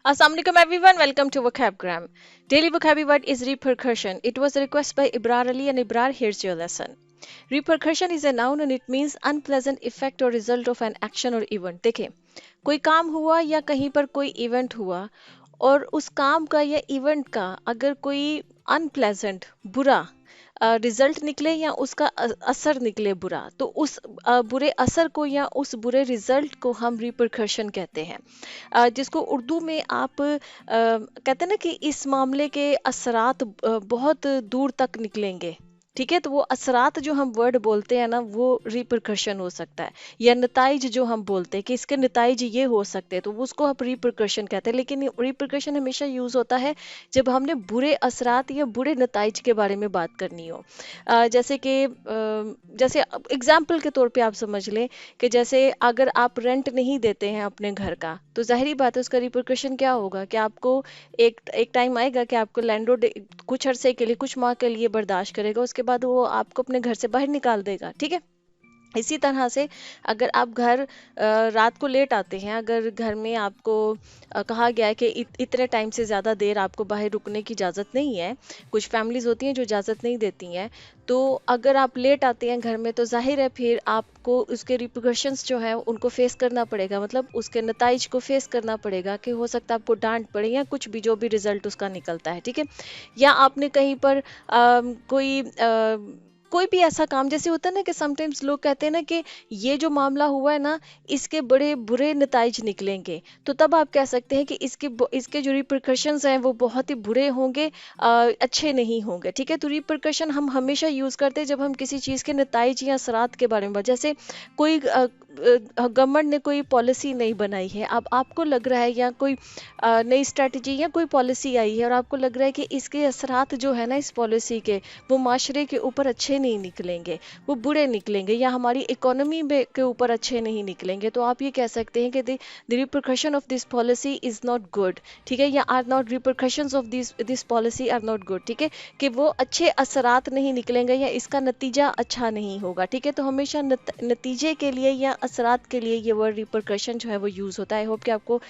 Assalamualaikum everyone, welcome to Vocabgram. Daily vocabulary word is repercussion. It was a request by Ibrar Ali and Ibrar, here's your lesson. Repercussion is a noun and it means unpleasant effect or result of an action or event. देखिए, कोई काम हुआ या कहीं पर कोई event हुआ और उस काम का या इवेंट का अगर कोई अनप्लेजेंट बुरा रिजल्ट निकले या उसका असर निकले बुरा तो उस बुरे असर को या उस बुरे रिजल्ट को हम रिपरकशन कहते हैं जिसको उर्दू में आप कहते हैं ना कि इस मामले के असरात बहुत दूर तक निकलेंगे। ठीक है, तो वो असरात जो हम वर्ड बोलते हैं ना वो रिपरकशन हो सकता है, या नताइज जो हम बोलते हैं कि इसके नताइज ये हो सकते हैं तो वो उसको आप रिपरकशन कहते हैं। लेकिन रिपरकशन हमेशा यूज होता है जब हमने बुरे असरात या बुरे नताइज के बारे में बात करनी हो। जैसे कि जैसे एग्जाम्पल के तौर पे आप समझ लें कि जैसे अगर आप रेंट नहीं देते हैं अपने घर का तो जाहिर बात है उसका रिपरकशन क्या होगा कि आपको एक एक टाइम आएगा कि आपको लैंडलॉर्ड कुछ अरसे के लिए, कुछ माह के लिए बर्दाश्त करेगा, उसके बाद वो आपको अपने घर से बाहर निकाल देगा। ठीक है, इसी तरह से अगर आप घर रात को लेट आते हैं, अगर घर में आपको कहा गया है कि इतने टाइम से ज़्यादा देर आपको बाहर रुकने की इजाज़त नहीं है, कुछ फैमिलीज होती हैं जो इजाज़त नहीं देती हैं, तो अगर आप लेट आते हैं घर में तो जाहिर है फिर आपको उसके रिpercussions जो है उनको फेस करना पड़ेगा, मतलब उसके नताइज को फेस करना पड़ेगा कि हो सकता है आपको डांट पड़े या कुछ भी जो भी रिजल्ट उसका निकलता है। ठीक है, या आपने कहीं पर कोई भी ऐसा काम जैसे होता है ना कि समटाइम्स लोग कहते हैं ना कि ये जो मामला हुआ है ना इसके बड़े बुरे नताइज निकलेंगे, तो तब आप कह सकते हैं कि इसके जो रिpercussions हैं वो बहुत ही बुरे होंगे, अच्छे नहीं होंगे। ठीक है, तो रिpercussion हम हमेशा यूज करते हैं जब हम किसी चीज के नताइज या असरात के बारे में जैसे कोई गवर्नमेंट ने कोई पॉलिसी नहीं बनाई है, अब आपको लग रहा है या कोई नई स्ट्रेटजी या कोई पॉलिसी आई है और आपको लग रहा है कि इसके असरात जो है ना इस पॉलिसी के वो माशरे के ऊपर अच्छे नहीं निकलेंगे, वो बुरे निकलेंगे, या हमारी इकोनॉमी में के ऊपर अच्छे नहीं निकलेंगे, तो आप ये कह सकते हैं कि the repercussion of this policy is not good. ठीक है, या are not repercussions of this policy are not good. ठीक है, कि वो अच्छे असरात नहीं निकलेंगे या इसका नतीजा अच्छा नहीं होगा। ठीक है, तो हमेशा नतीजे के लिए या असरात के लिए ये वर्ड रिpercussion जो है वो यूज होता है। आई होप कि आपको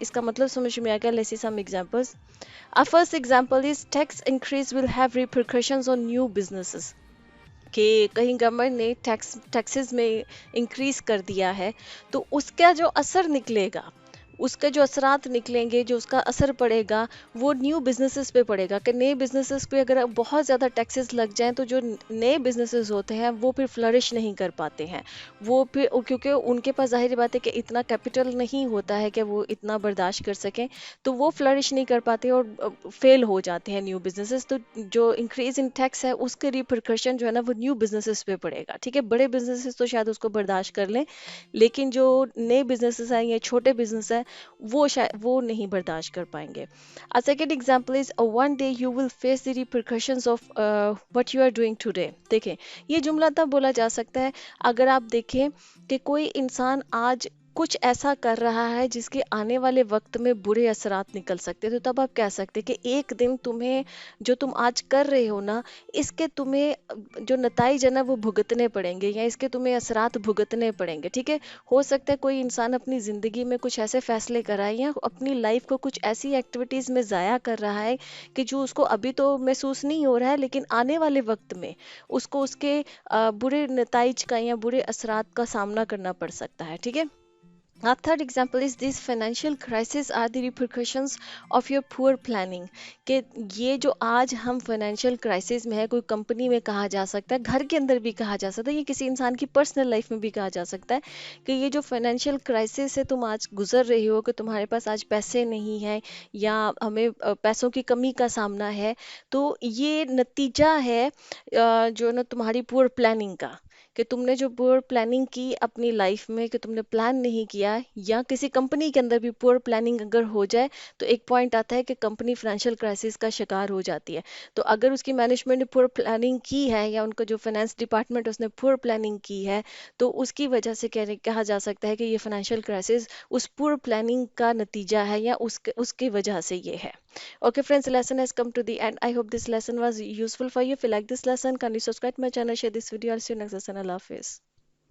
इसका मतलब समझ में आ गया। Let's see some examples. Our first example is tax increase will have repercussions on new businesses. कि कहीं गवर्नमेंट ने टैक्सेस में इंक्रीज कर दिया है तो उसका जो असर निकलेगा, उसके जो असरात निकलेंगे, जो उसका असर पड़ेगा वो न्यू बिजनेसेस पे पड़ेगा। कि नए बिजनेसेस पे अगर बहुत ज़्यादा टैक्सेस लग जाएं तो जो नए बिजनेसेस होते हैं वो फिर फ्लरिश नहीं कर पाते हैं, वो फिर क्योंकि उनके पास जाहिर बात है कि इतना कैपिटल नहीं होता है कि वो इतना बर्दाश्त कर सकें, तो वो फ्लरिश नहीं कर पाते और फेल हो जाते हैं न्यू बिजनेसेस। तो जो इंक्रीज इन टैक्स है उसके रिpercussion जो है ना वो न्यू बिजनेसेस पे पड़ेगा। ठीक है, बड़े बिजनेसेस तो शायद उसको बर्दाश्त कर लें, लेकिन जो नए बिजनेसेस हैं या छोटे बिजनेस हैं वो शायद वो नहीं बर्दाश्त कर पाएंगे। A second example is one day you will face the repercussions of what you are doing today. देखें, ये जुमला तब बोला जा सकता है अगर आप देखें कि कोई इंसान आज कुछ ऐसा कर रहा है जिसके आने वाले वक्त में बुरे असरात निकल सकते हैं, तो तब आप कह सकते हैं कि एक दिन तुम्हें जो तुम आज कर रहे हो ना इसके तुम्हें जो नताइज है ना वो भुगतने पड़ेंगे या इसके तुम्हें असरात भुगतने पड़ेंगे। ठीक है, हो सकता है कोई इंसान अपनी ज़िंदगी में कुछ ऐसे फैसले कराए या अपनी लाइफ को कुछ ऐसी एक्टिविटीज़ में ज़ाया कर रहा है कि जो उसको अभी तो महसूस नहीं हो रहा है, लेकिन आने वाले वक्त में उसको उसके बुरे नताइज का या बुरे असरात का सामना करना पड़ सकता है। ठीक है, our third example is these financial crises are the repercussions of your poor planning. कि ये जो आज हम फाइनेंशियल क्राइसिस में है, कोई कंपनी में कहा जा सकता है, घर के अंदर भी कहा जा सकता है, ये किसी इंसान की पर्सनल लाइफ में भी कहा जा सकता है कि ये जो फाइनेंशियल क्राइसिस है तुम आज गुजर रही हो, कि तुम्हारे पास आज पैसे नहीं है या हमें पैसों की कमी का सामना है, तो ये नतीजा है जो ना तुम्हारी पुअर प्लानिंग का, कि तुमने जो पुअर प्लानिंग की अपनी लाइफ में, कि तुमने प्लान नहीं किया, या किसी कंपनी के अंदर भी पुअर प्लानिंग अगर हो जाए तो एक पॉइंट आता है कि कंपनी फाइनेंशियल क्राइसिस का शिकार हो जाती है। तो अगर उसकी मैनेजमेंट ने पुअर प्लानिंग की है या उनका जो फाइनेंस डिपार्टमेंट उसने पुअर प्लानिंग की है तो उसकी वजह से कहा जा सकता है कि ये फाइनेंशियल क्राइसिस उस पुअर प्लानिंग का नतीजा है या उसकी वजह से ये है। Okay, friends, the lesson has come to the end. I hope this lesson was useful for you. If you like this lesson, kindly subscribe to my channel, share this video. I'll see you next lesson. Allah Hafiz.